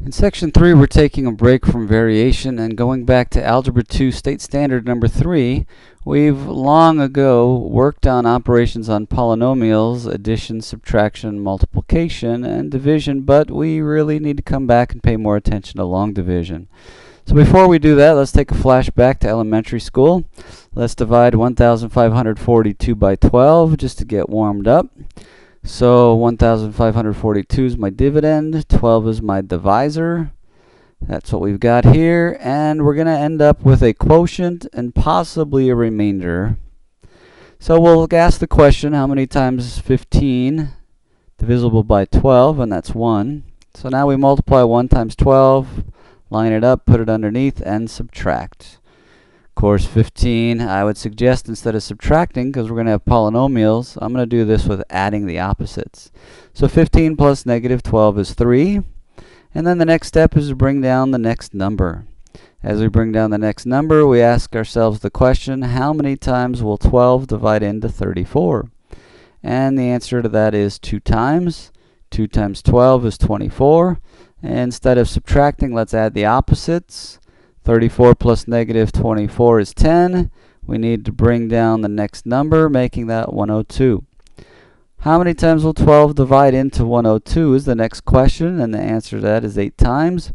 In section 3, we're taking a break from variation and going back to Algebra 2 State Standard number 3. We've long ago worked on operations on polynomials, addition, subtraction, multiplication, and division, but we really need to come back and pay more attention to long division. So before we do that, let's take a flashback to elementary school. Let's divide 1,542 by 12 just to get warmed up. So 1,542 is my dividend, 12 is my divisor. That's what we've got here, and we're going to end up with a quotient and possibly a remainder. So we'll ask the question, how many times is 15 divisible by 12? And that's 1. So now we multiply 1 times 12, line it up, put it underneath, and subtract. Of course, 15, I would suggest instead of subtracting, because we're going to have polynomials, I'm going to do this with adding the opposites. So 15 plus negative 12 is 3. And then the next step is to bring down the next number. As we bring down the next number, we ask ourselves the question, how many times will 12 divide into 34? And the answer to that is 2 times. 2 times 12 is 24. And instead of subtracting, let's add the opposites. 34 plus negative 24 is 10. We need to bring down the next number, making that 102. How many times will 12 divide into 102 is the next question, and the answer to that is 8 times.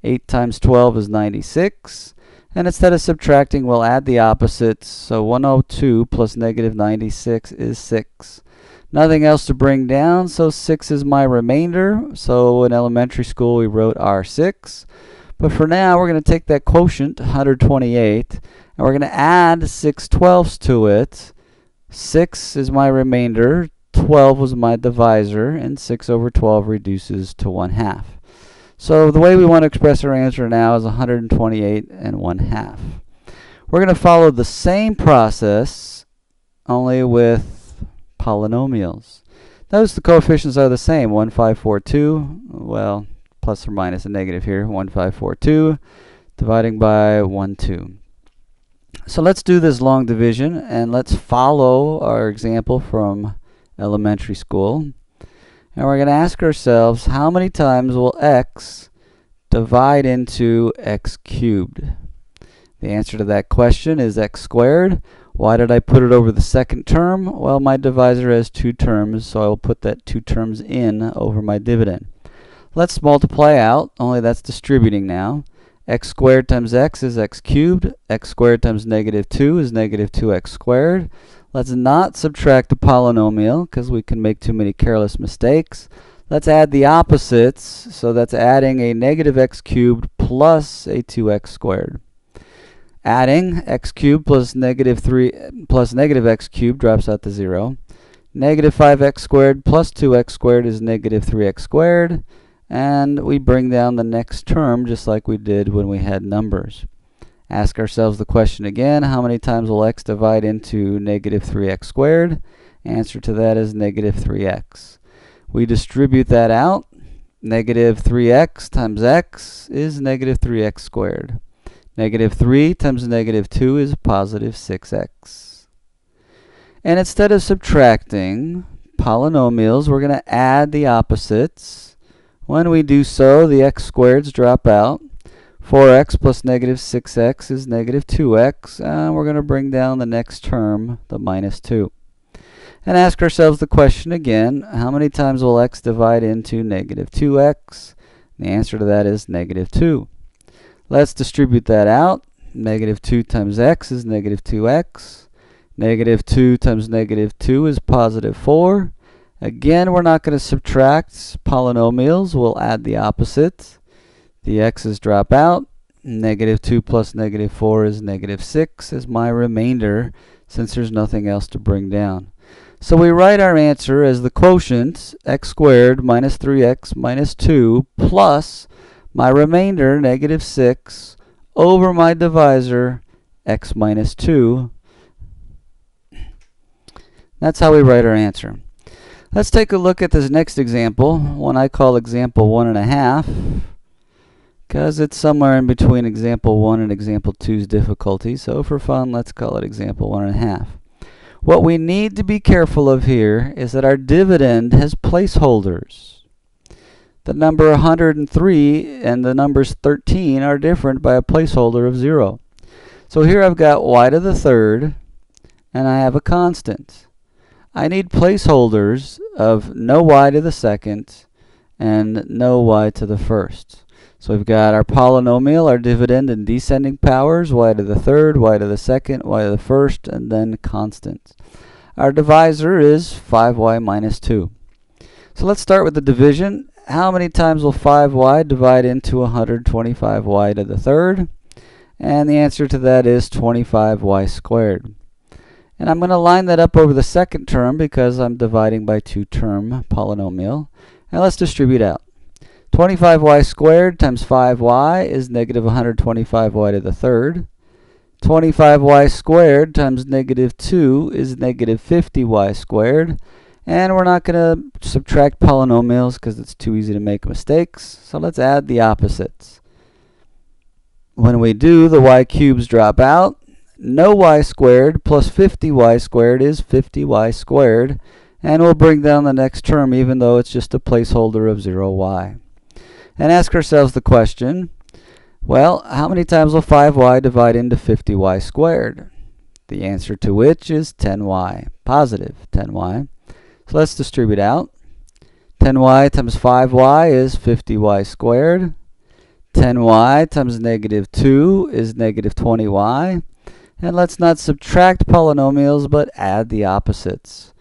8 times 12 is 96. And instead of subtracting, we'll add the opposites. So 102 plus negative 96 is 6. Nothing else to bring down, so 6 is my remainder. So in elementary school, we wrote R6. But for now, we're going to take that quotient, 128, and we're going to add 6/12 to it. 6 is my remainder, 12 was my divisor, and 6 over 12 reduces to 1/2. So the way we want to express our answer now is 128 and 1/2. We're going to follow the same process, only with polynomials. Notice the coefficients are the same, 1542, well, plus or minus a negative here, 1542, dividing by 12. So let's do this long division, and let's follow our example from elementary school. And we're going to ask ourselves, how many times will x divide into x cubed? The answer to that question is x squared. Why did I put it over the second term? Well, my divisor has 2 terms, so I will put that 2 terms in over my dividend. Let's multiply out, only that's distributing now. X squared times x is x cubed. X squared times negative 2 is negative 2x squared. Let's not subtract the polynomial, because we can make too many careless mistakes. Let's add the opposites, so that's adding a negative x cubed plus a 2x squared. Adding x cubed plus negative 3 plus negative x cubed drops out to 0. Negative 5x squared plus 2x squared is negative 3x squared. And we bring down the next term just like we did when we had numbers. Ask ourselves the question again, how many times will x divide into negative 3x squared? Answer to that is negative 3x. We distribute that out. Negative 3x times x is negative 3x squared. Negative 3 times negative 2 is positive 6x. And instead of subtracting polynomials, we're going to add the opposites. When we do so, the x squareds drop out. 4x plus negative 6x is negative 2x, and we're going to bring down the next term, the minus 2. And ask ourselves the question again, how many times will x divide into negative 2x? The answer to that is negative 2. Let's distribute that out. Negative 2 times x is negative 2x. Negative 2 times negative 2 is positive 4. Again, we're not going to subtract polynomials. We'll add the opposite. The x's drop out. Negative 2 plus negative 4 is negative 6 is my remainder, since there's nothing else to bring down. So we write our answer as the quotient, x squared minus 3x minus 2, plus my remainder, negative 6, over my divisor, x minus 2. That's how we write our answer. Let's take a look at this next example, one I call example 1.5, because it's somewhere in between example 1 and example 2's difficulty. So for fun, let's call it example 1.5. What we need to be careful of here is that our dividend has placeholders. The number 103 and the numbers 13 are different by a placeholder of 0. So here I've got y to the third, and I have a constant. I need placeholders of no y to the second and no y to the first. So we've got our polynomial, our dividend in descending powers, y to the third, y to the second, y to the first, and then constant. Our divisor is 5y minus 2. So let's start with the division. How many times will 5y divide into 125y to the third? And the answer to that is 25y squared. And I'm going to line that up over the second term because I'm dividing by two-term polynomial. And let's distribute out. 25y squared times 5y is negative 125y to the third. 25y squared times negative 2 is negative 50y squared. And we're not going to subtract polynomials because it's too easy to make mistakes. So let's add the opposites. When we do, the y cubes drop out. No y squared plus 50y squared is 50y squared. And we'll bring down the next term even though it's just a placeholder of 0y. And ask ourselves the question, well, how many times will 5y divide into 50y squared? The answer to which is 10y, positive 10y. So let's distribute out. 10y times 5y is 50y squared. 10y times negative 2 is negative 20y. And let's not subtract polynomials, but add the opposites.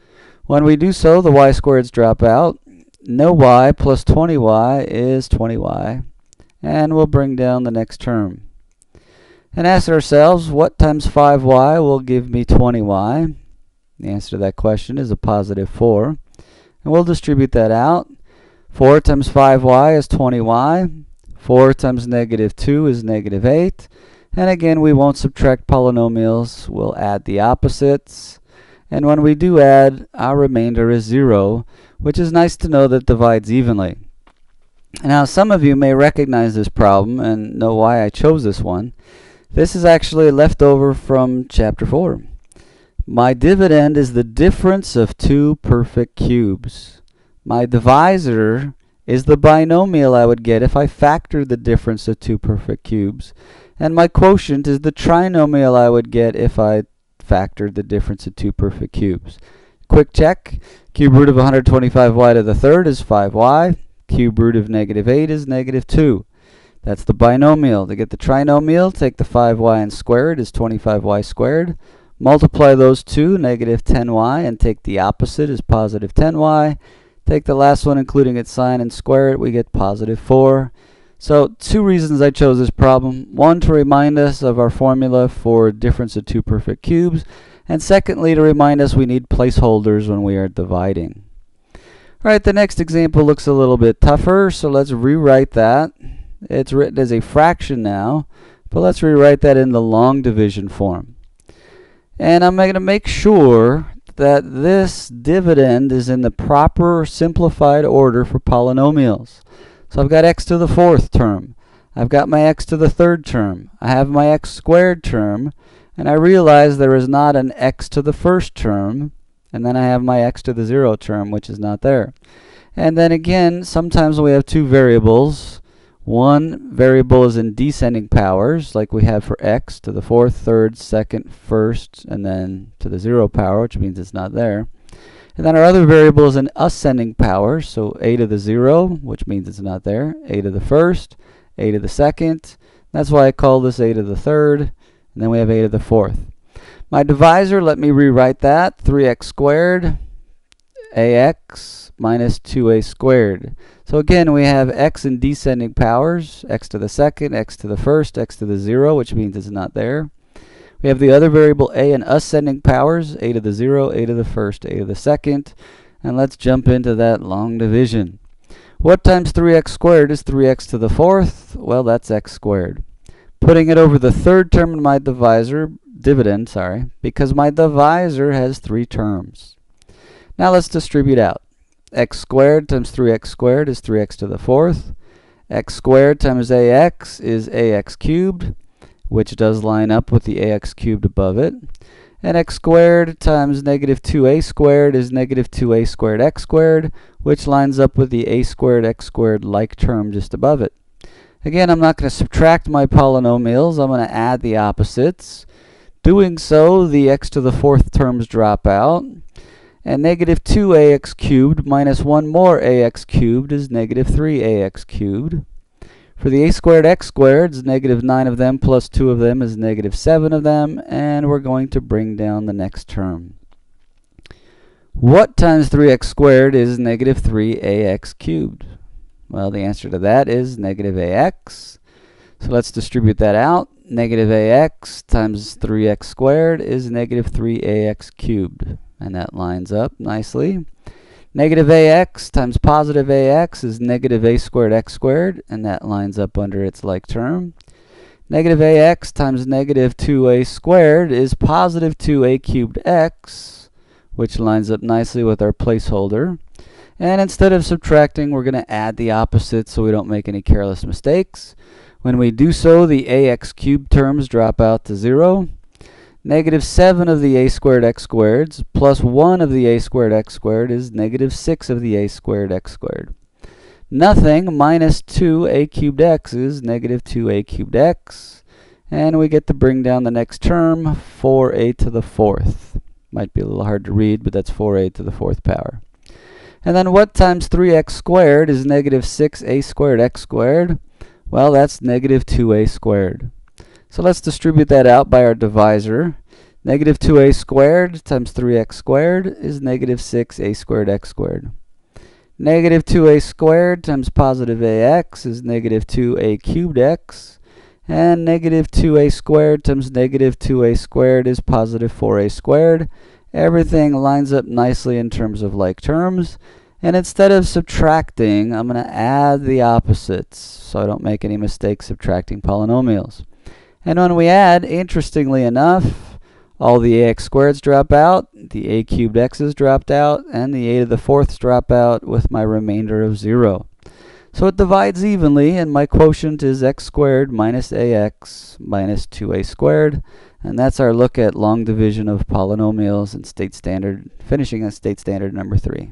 When we do so, the y squareds drop out. No y plus 20y is 20y. And we'll bring down the next term. And ask ourselves, what times 5y will give me 20y? The answer to that question is a positive 4. And we'll distribute that out. 4 times 5y is 20y. 4 times negative 2 is negative 8. And again, we won't subtract polynomials. We'll add the opposites. And when we do add, our remainder is 0, which is nice to know that divides evenly. Now, some of you may recognize this problem and know why I chose this one. This is actually left over from Chapter 4. My dividend is the difference of two perfect cubes. My divisor is the binomial I would get if I factored the difference of two perfect cubes. And my quotient is the trinomial I would get if I factored the difference of two perfect cubes. Quick check. Cube root of 125y to the third is 5y. Cube root of negative 8 is negative 2. That's the binomial. To get the trinomial, take the 5y and square it is 25y squared. Multiply those two, negative 10y, and take the opposite as positive 10y. Take the last one, including its sign, and square it. We get positive 4. So, two reasons I chose this problem. One, to remind us of our formula for difference of two perfect cubes. And secondly, to remind us we need placeholders when we are dividing. Alright, the next example looks a little bit tougher, so let's rewrite that. It's written as a fraction now, but let's rewrite that in the long division form. And I'm going to make sure that this dividend is in the proper simplified order for polynomials. So I've got x to the fourth term. I've got my x to the third term. I have my x squared term. And I realize there is not an x to the first term. And then I have my x to the 0 term, which is not there. And then again, sometimes we have two variables. One variable is in descending powers, like we have for x to the fourth, third, second, first, and then to the 0 power, which means it's not there. And then our other variable is in ascending powers, so a to the 0, which means it's not there, a to the first, a to the second. That's why I call this a to the third, and then we have a to the fourth. My divisor, let me rewrite that, 3x squared, ax minus 2a squared. So again, we have x in descending powers, x to the second, x to the first, x to the 0, which means it's not there. We have the other variable a in ascending powers, a to the 0, a to the first, a to the second. And let's jump into that long division. What times 3x squared is 3x to the fourth? Well, that's x squared. Putting it over the third term in my dividend, because my divisor has three terms. Now let's distribute out. X squared times 3x squared is 3x to the fourth. X squared times ax is ax cubed, which does line up with the ax cubed above it. And x squared times negative 2a squared is negative 2a squared x squared, which lines up with the a squared x squared like term just above it. Again, I'm not going to subtract my polynomials. I'm going to add the opposites. Doing so, the x to the fourth terms drop out. And negative 2ax cubed minus 1 more ax cubed is negative 3ax cubed. For the a squared x squared, it's negative 9 of them plus 2 of them is negative 7 of them. And we're going to bring down the next term. What times 3x squared is negative 3ax cubed? Well, the answer to that is negative ax. So let's distribute that out. Negative ax times 3x squared is negative 3ax cubed. And that lines up nicely. Negative ax times positive ax is negative a squared x squared. And that lines up under its like term. Negative ax times negative 2a squared is positive 2a cubed x, which lines up nicely with our placeholder. And instead of subtracting, we're going to add the opposites so we don't make any careless mistakes. When we do so, the ax cubed terms drop out to 0. Negative 7 of the a squared x squareds plus 1 of the a squared x squared is negative 6 of the a squared x squared. Nothing minus 2a cubed x is negative 2a cubed x. And we get to bring down the next term, 4a to the fourth. Might be a little hard to read, but that's 4a to the fourth power. And then what times 3x squared is negative 6a squared x squared? Well, that's negative 2a squared. So let's distribute that out by our divisor. Negative 2a squared times 3x squared is negative 6a squared x squared. Negative 2a squared times positive ax is negative 2a cubed x. And negative 2a squared times negative 2a squared is positive 4a squared. Everything lines up nicely in terms of like terms. And instead of subtracting, I'm going to add the opposites so I don't make any mistakes subtracting polynomials. And when we add, interestingly enough, all the ax squareds drop out, the a cubed x's dropped out, and the a to the fourths drop out with my remainder of 0. So it divides evenly, and my quotient is x squared minus ax minus 2a squared. And that's our look at long division of polynomials and state standard, finishing at state standard number 3.